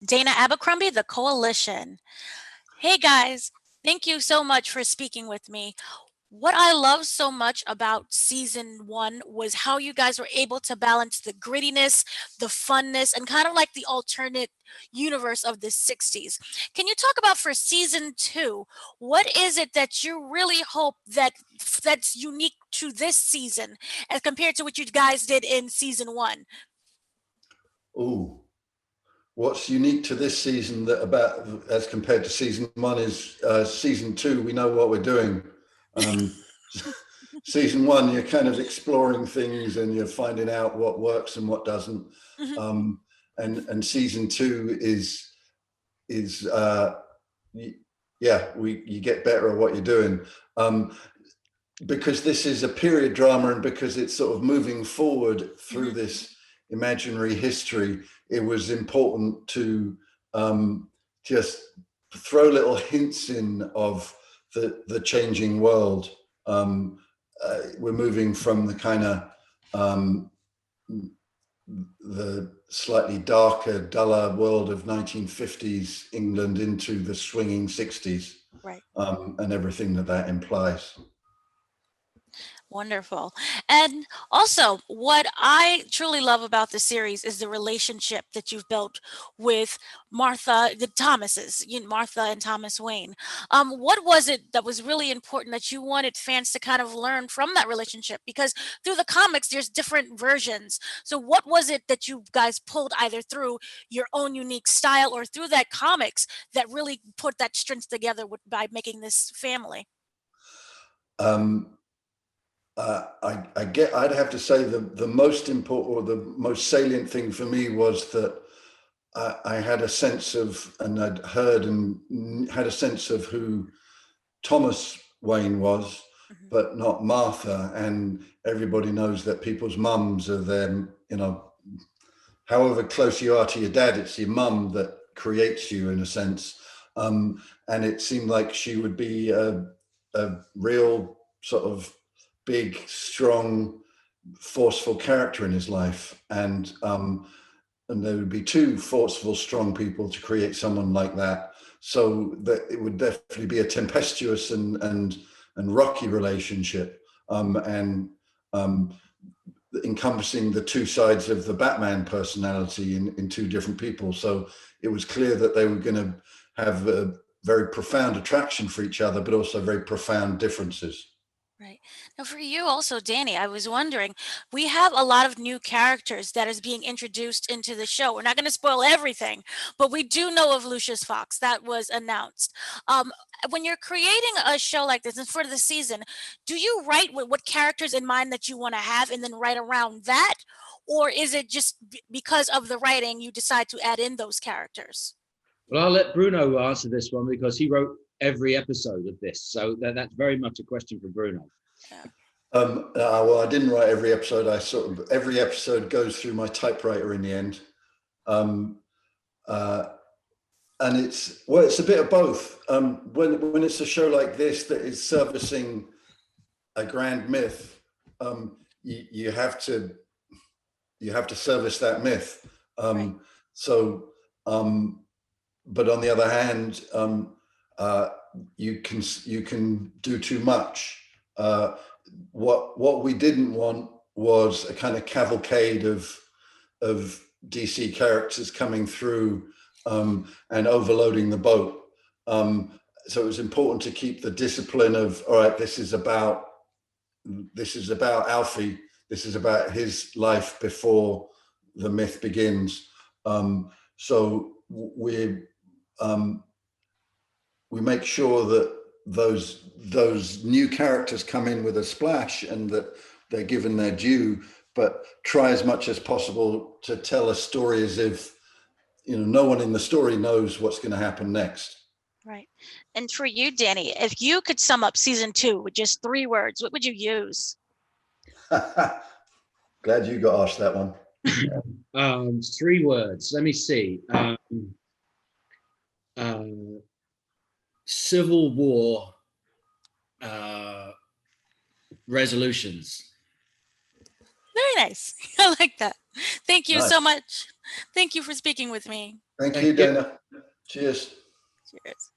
Dana Abercrombie, The Koalition. Hey guys, thank you so much for speaking with me. What I love so much about season one was how you guys were able to balance the grittiness, the funness, and kind of like the alternate universe of the 60s. Can you talk about for season two, what is it that you really hope that's unique to this season as compared to what you guys did in season one? Ooh, what's unique to this season that about as compared to season one is season two, we know what we're doing. Um, season one, you're kind of exploring things and you're finding out what works and what doesn't. Mhm. Um, and season two is yeah, you get better at what you're doing. Because this is a period drama and because it's sort of moving forward through Mhm. this imaginary history, it was important to just throw little hints in of the changing world. We're moving from the kind of the slightly darker, duller world of 1950s England into the swinging 60s, Right. and everything that implies. Wonderful. And also, what I truly love about the series is the relationship that you've built with Martha, the Thomases, Martha and Thomas Wayne. What was it that was really important that you wanted fans to kind of learn from that relationship? Because through the comics, there's different versions. So, what was it that you guys pulled either through your own unique style or through that comics that really put that strength together by making this family? Um, I'd have to say the most important or the most salient thing for me was that I had a sense of, and I'd heard and had a sense of who Thomas Wayne was, Mhm. but not Martha. And everybody knows that people's mums are them, however close you are to your dad, it's your mum that creates you in a sense. And it seemed like she would be a real sort of big, strong, forceful character in his life. And there would be two forceful, strong people to create someone like that. So that it would definitely be a tempestuous and rocky relationship. And encompassing the two sides of the Batman personality in two different people. So it was clear that they were going to have a very profound attraction for each other, but also very profound differences. Right. Now, for you also, Danny, I was wondering, we have a lot of new characters that is being introduced into the show. We're not going to spoil everything, but we do know of Lucius Fox that was announced. Um, when you're creating a show like this and for the season, do you write what characters in mind that you want to have and then write around that? Or is it just because of the writing you decide to add in those characters? Well, I'll let Bruno answer this one because he wrote every episode of this. So that's very much a question for Bruno. Yeah. Well, I didn't write every episode. I sort of every episode goes through my typewriter in the end, um, uh, and it's a bit of both. When it's a show like this that is servicing a grand myth, you have to service that myth. Right. So, but on the other hand, uh, you can do too much. What we didn't want was a kind of cavalcade of DC characters coming through and overloading the boat. So it was important to keep the discipline of, all right, this is about Alfie. This is about his life before the myth begins. So we make sure that those new characters come in with a splash and that they're given their due, but try as much as possible to tell a story as if no one in the story knows what's going to happen next. Right. And for you, Danny, if you could sum up season two with just 3 words, what would you use? Glad you got asked that one. 3 words. Let me see. Civil War resolutions. Very nice. I like that. Thank you so Nice. much. Thank you for speaking with me. Thank Thank you, you. Dana. Cheers. Cheers.